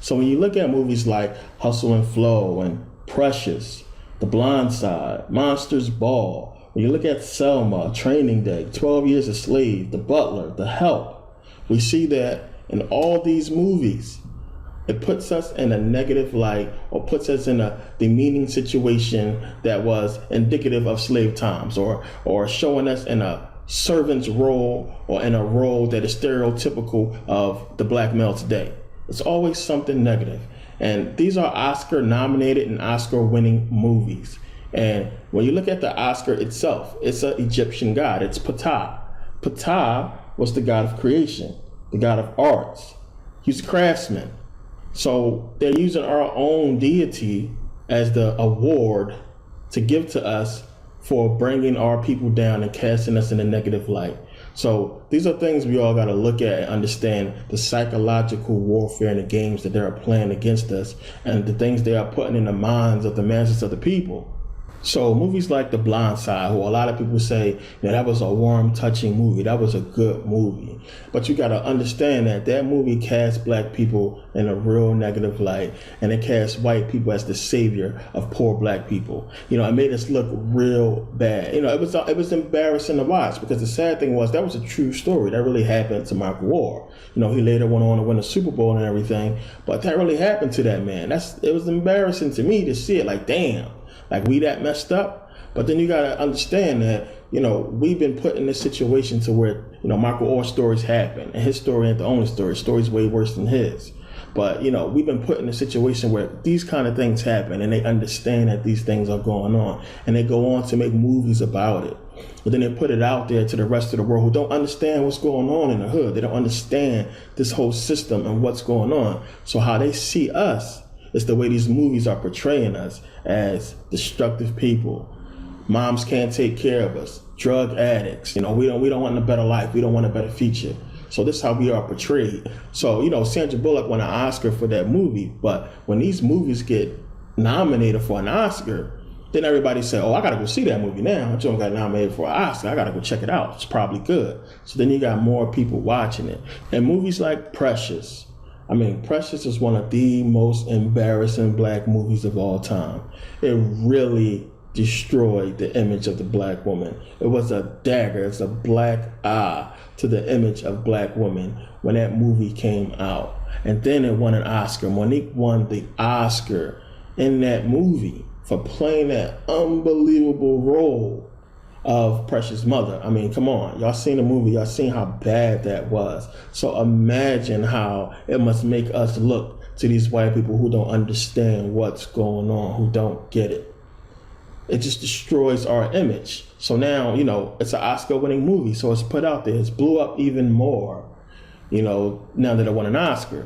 So when you look at movies like Hustle and Flow and Precious, The Blind Side, Monsters Ball, when you look at Selma, Training Day, 12 Years a Slave, The Butler, The Help, we see that in all these movies, it puts us in a negative light or puts us in a demeaning situation that was indicative of slave times or showing us in a servant's role or in a role that is stereotypical of the black male today. It's always something negative. And these are Oscar nominated and Oscar winning movies. And when you look at the Oscar itself, it's an Egyptian god. It's Ptah. Ptah was the god of creation, the god of arts. He's a craftsman. So they're using our own deity as the award to give to us for bringing our people down and casting us in a negative light. So these are things we all got to look at and understand the psychological warfare and the games that they are playing against us and the things they are putting in the minds of the masses of the people. So movies like The Blind Side, who a lot of people say, that was a warm, touching movie. That was a good movie. But you got to understand that movie cast black people in a real negative light, and it cast white people as the savior of poor black people. It made us look real bad. It was embarrassing to watch, because the sad thing was that was a true story. That really happened to Michael Moore. He later went on to win a Super Bowl and everything, but that really happened to that man. It was embarrassing to me to see it. Like, damn. Like, we that messed up. But then you got to understand that, we've been put in this situation to where, Michael Orr's stories happen. And his story ain't the only story. His story's way worse than his. But, we've been put in a situation where these kind of things happen and they understand that these things are going on. And they go on to make movies about it. But then they put it out there to the rest of the world who don't understand what's going on in the hood. They don't understand this whole system and what's going on. So how they see us is the way these movies are portraying us as destructive people. Moms can't take care of us, drug addicts. We don't want a better life. We don't want a better future. So this is how we are portrayed. So, Sandra Bullock won an Oscar for that movie. But when these movies get nominated for an Oscar, then everybody say, oh, I got to go see that movie now. I just got nominated for an Oscar. I got to go check it out. It's probably good. So then you got more people watching it. And movies like Precious. Precious is one of the most embarrassing black movies of all time. It really destroyed the image of the black woman. It was a dagger. It's a black eye to the image of black women when that movie came out. And then it won an Oscar. Monique won the Oscar in that movie for playing that unbelievable role of Precious' mother. Come on. Y'all seen the movie. Y'all seen how bad that was. So imagine how it must make us look to these white people who don't understand what's going on, who don't get it. It just destroys our image. So now, it's an Oscar-winning movie, so it's put out there. It's blew up even more, now that it won an Oscar.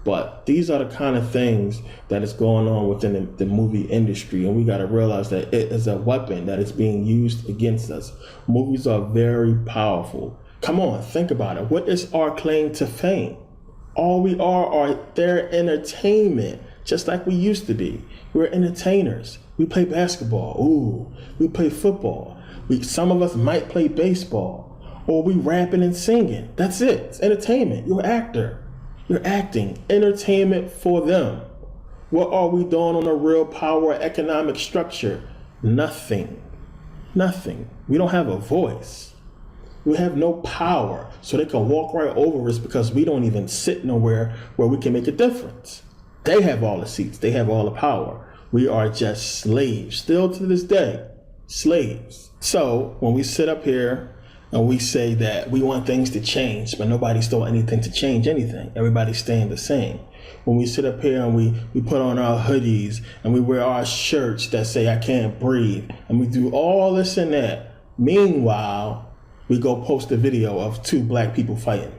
But these are the kind of things that is going on within the movie industry. And we got to realize that it is a weapon that is being used against us. Movies are very powerful. Come on, think about it. What is our claim to fame? All we are their entertainment, just like we used to be. We're entertainers. We play basketball. Ooh, we play football. Some of us might play baseball. Or we rapping and singing. That's it. It's entertainment. You're an actor. You're acting. Entertainment for them. What are we doing on a real power economic structure? Nothing. Nothing. We don't have a voice. We have no power. So they can walk right over us because we don't even sit nowhere where we can make a difference. They have all the seats. They have all the power. We are just slaves. Still to this day, slaves. So when we sit up here and we say that we want things to change, but nobody's doing anything to change anything. Everybody's staying the same. When we sit up here and we put on our hoodies and we wear our shirts that say, I can't breathe, and we do all this and that. Meanwhile, we go post a video of two black people fighting.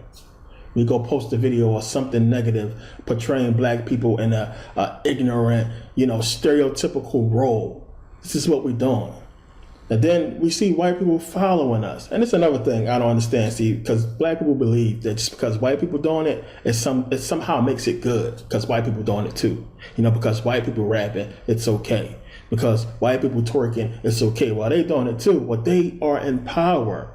We go post a video of something negative portraying black people in a ignorant, stereotypical role. This is what we're doing. And then we see white people following us. And it's another thing I don't understand, see, because black people believe that just because white people doing it, it somehow makes it good because white people doing it too. Because white people rapping, it's okay. Because white people twerking, it's okay. Well, they doing it too. Well, they are in power.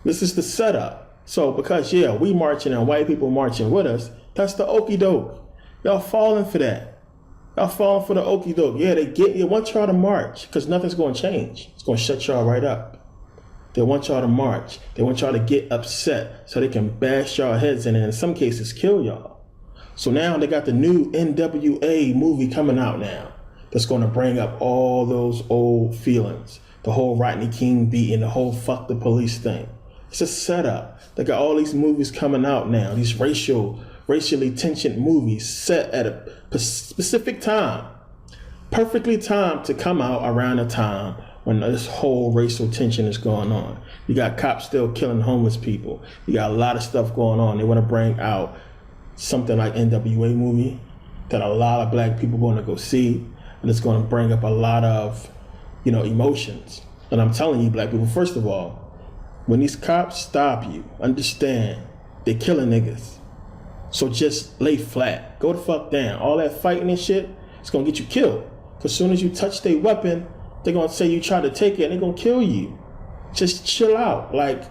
This is the setup. So because we marching and white people marching with us, that's the okie doke. Y'all falling for that. Y'all falling for the okie doke. Yeah, they want y'all to march because nothing's going to change. It's going to shut y'all right up. They want y'all to march. They want y'all to get upset so they can bash y'all heads in and in some cases kill y'all. So now they got the new NWA movie coming out now that's going to bring up all those old feelings. The whole Rodney King beat and the whole fuck the police thing. It's a setup. They got all these movies coming out now, these racially tensioned movies set at a specific time, perfectly timed to come out around a time when this whole racial tension is going on. You got cops still killing homeless people. You got a lot of stuff going on. They want to bring out something like NWA movie that a lot of black people want to go see, and it's going to bring up a lot of, emotions. And I'm telling you, black people, first of all, when these cops stop you, understand they're killing niggas. So just lay flat. Go the fuck down. All that fighting and shit, it's going to get you killed. Because as soon as you touch their weapon, they're going to say you try to take it and they're going to kill you. Just chill out. Like,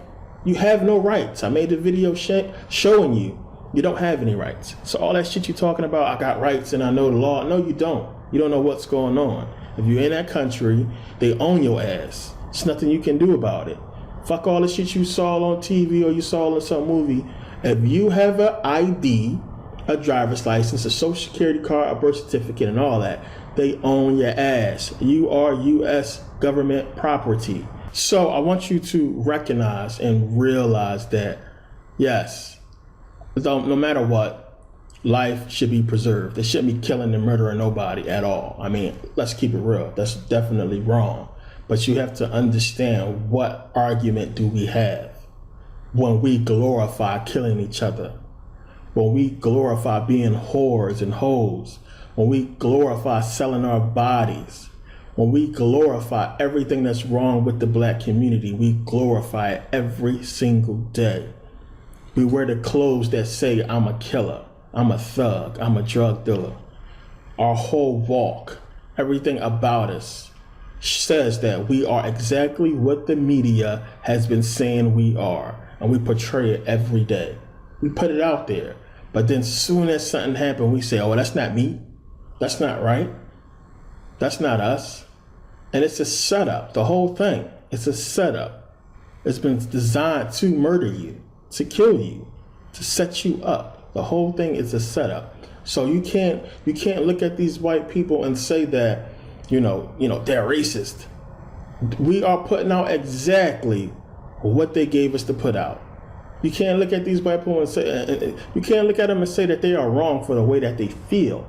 you have no rights. I made the video showing you don't have any rights. So all that shit you're talking about, I got rights and I know the law. No, you don't. You don't know what's going on. If you're in that country, they own your ass. There's nothing you can do about it. Fuck all the shit you saw on TV or you saw in some movie. If you have an ID, a driver's license, a social security card, a birth certificate, and all that, they own your ass. You are U.S. government property. So I want you to recognize and realize that, yes, no matter what, life should be preserved. They shouldn't be killing and murdering nobody at all. I mean, let's keep it real. That's definitely wrong. But you have to understand, what argument do we have when we glorify killing each other? When we glorify being whores and hoes? When we glorify selling our bodies? When we glorify everything that's wrong with the black community, we glorify it every single day. We wear the clothes that say, I'm a killer, I'm a thug, I'm a drug dealer. Our whole walk, everything about us says that we are exactly what the media has been saying we are. And we portray it every day. We put it out there. But then soon as something happens, we say, oh, well, that's not me. That's not right. That's not us. And it's a setup. The whole thing, it's a setup. It's been designed to murder you, to kill you, to set you up. The whole thing is a setup. So you can't look at these white people and say that, they're racist. We are putting out exactly what they gave us to put out. You can't look at these white people and say, you can't look at them and say that they are wrong for the way that they feel,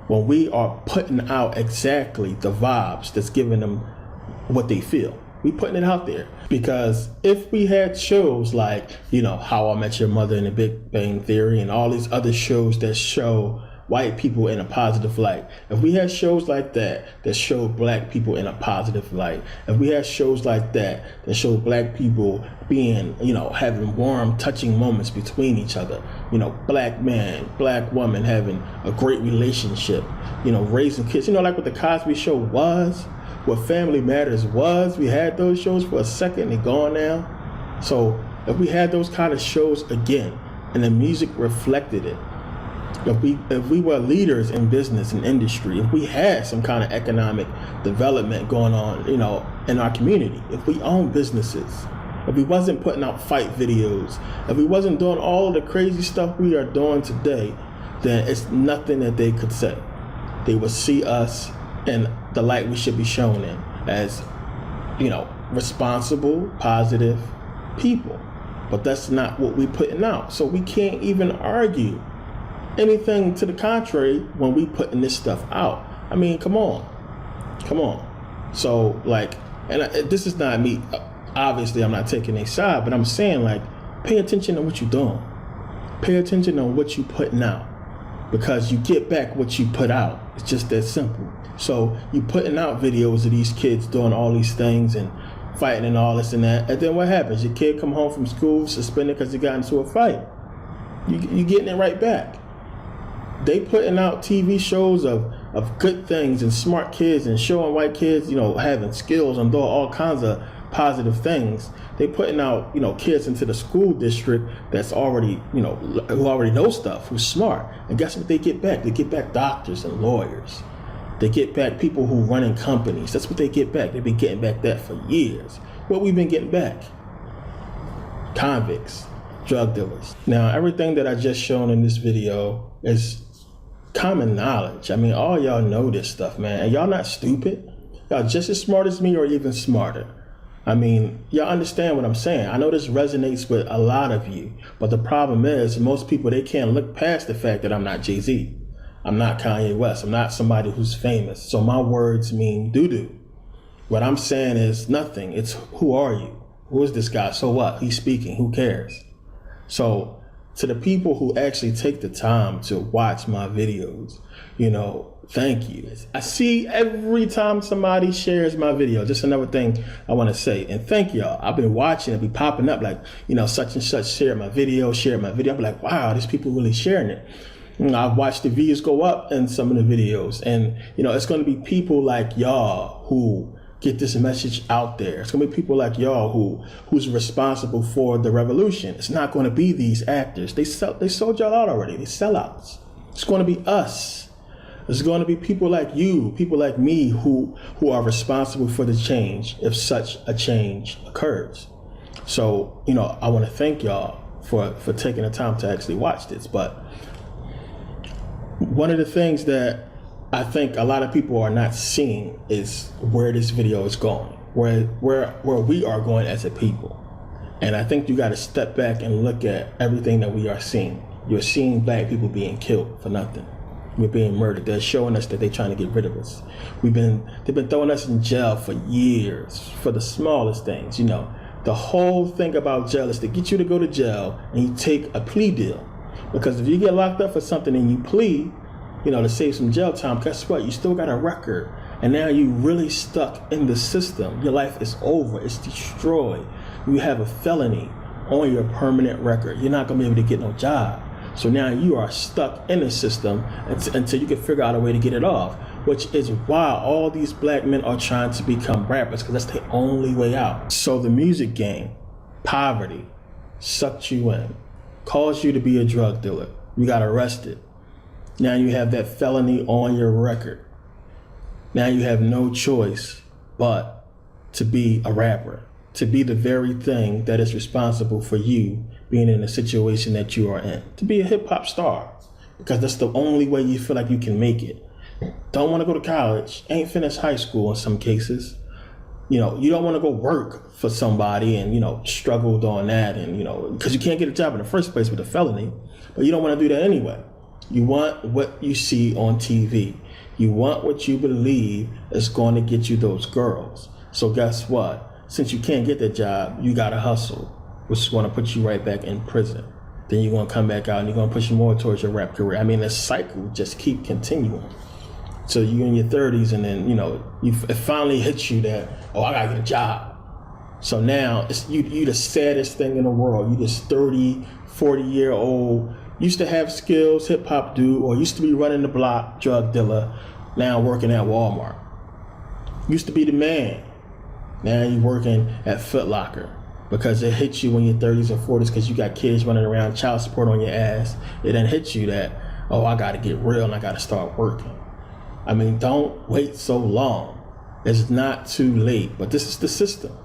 when we are putting out exactly the vibes that's giving them what they feel. We putting it out there. Because if we had shows like, How I Met Your Mother and The Big Bang Theory and all these other shows that show white people in a positive light, if we had shows like that show black people in a positive light, if we had shows like that show black people being, having warm, touching moments between each other, black man, black woman having a great relationship, raising kids, like what the Cosby Show was, what Family Matters was. We had those shows for a second, they're gone now. So if we had those kind of shows again and the music reflected it, if we were leaders in business and industry, if we had some kind of economic development going on, in our community, if we owned businesses, if we wasn't putting out fight videos, if we wasn't doing all the crazy stuff we are doing today, then it's nothing that they could say. They would see us in the light we should be shown in as, responsible, positive people. But that's not what we're putting out. So we can't even argue anything to the contrary when we putting this stuff out. I mean, come on. So this is not me. Obviously, I'm not taking a side, but I'm saying pay attention to what you're doing. Pay attention to what you're putting out, because you get back what you put out. It's just that simple. So you putting out videos of these kids doing all these things and fighting and all this and that, and then what happens? Your kid come home from school suspended because he got into a fight. You getting it right back. They putting out TV shows of good things and smart kids and showing white kids, having skills and doing all kinds of positive things. They putting out, kids into the school district that's already, who already know stuff, who's smart. And guess what they get back? They get back doctors and lawyers. They get back people who running companies. That's what they get back. They've been getting back that for years. What we've been getting back? Convicts, drug dealers. Now, everything that I just shown in this video is common knowledge. I mean, all y'all know this stuff, man. And y'all not stupid. Y'all just as smart as me or even smarter. I mean, y'all understand what I'm saying. I know this resonates with a lot of you, but the problem is most people, they can't look past the fact that I'm not Jay-Z. I'm not Kanye West. I'm not somebody who's famous. So my words mean doo-doo. What I'm saying is nothing. It's who are you? Who is this guy? So what? He's speaking. Who cares? So to the people who actually take the time to watch my videos, thank you. I see every time somebody shares my video. Just another thing I want to say. And thank y'all. I've been watching it be popping up like, such and such shared my video. I'll be like, wow, these people really sharing it. I've watched the views go up in some of the videos. And, it's going to be people like y'all who get this message out there. It's going to be people like y'all who's responsible for the revolution. It's not going to be these actors. They sold y'all out already. They sellouts. It's going to be us. It's going to be people like you, people like me who are responsible for the change if such a change occurs. So, I want to thank y'all for taking the time to actually watch this. But one of the things that I think a lot of people are not seeing is where this video is going, where we are going as a people. And I think you got to step back and look at everything that we are seeing. You're seeing black people being killed for nothing. We're being murdered. They're showing us that they're trying to get rid of us. They've been throwing us in jail for years for the smallest things. The whole thing about jail is to get you to go to jail and you take a plea deal. Because if you get locked up for something and you plead, to save some jail time, guess what? You still got a record. And now you really stuck in the system. Your life is over. It's destroyed. You have a felony on your permanent record. You're not going to be able to get no job. So now you are stuck in the system until you can figure out a way to get it off, which is why all these black men are trying to become rappers, because that's the only way out. So the music game, poverty, sucked you in, caused you to be a drug dealer. You got arrested. Now you have that felony on your record. Now you have no choice but to be a rapper, to be the very thing that is responsible for you being in the situation that you are in, to be a hip hop star, because that's the only way you feel like you can make it. Don't want to go to college, ain't finished high school in some cases. You don't want to go work for somebody and, struggled on that and, because you can't get a job in the first place with a felony, but you don't want to do that anyway. You want what you see on TV. You want what you believe is going to get you those girls. So guess what? Since you can't get that job, you got to hustle, which is going to put you right back in prison. Then you're going to come back out and you're going to push more towards your rap career. I mean, the cycle just keep continuing. So you're in your 30s and then, it finally hits you that, I got to get a job. So now it's you the saddest thing in the world. You this 30, 40-year-old, used to have skills, hip hop dude, or used to be running the block, drug dealer, now working at Walmart. Used to be the man. Now you're working at Foot Locker because it hits you when you're 30s and 40s because you got kids running around, child support on your ass. It then hits you that, I got to get real and I got to start working. I mean, don't wait so long. It's not too late, but this is the system.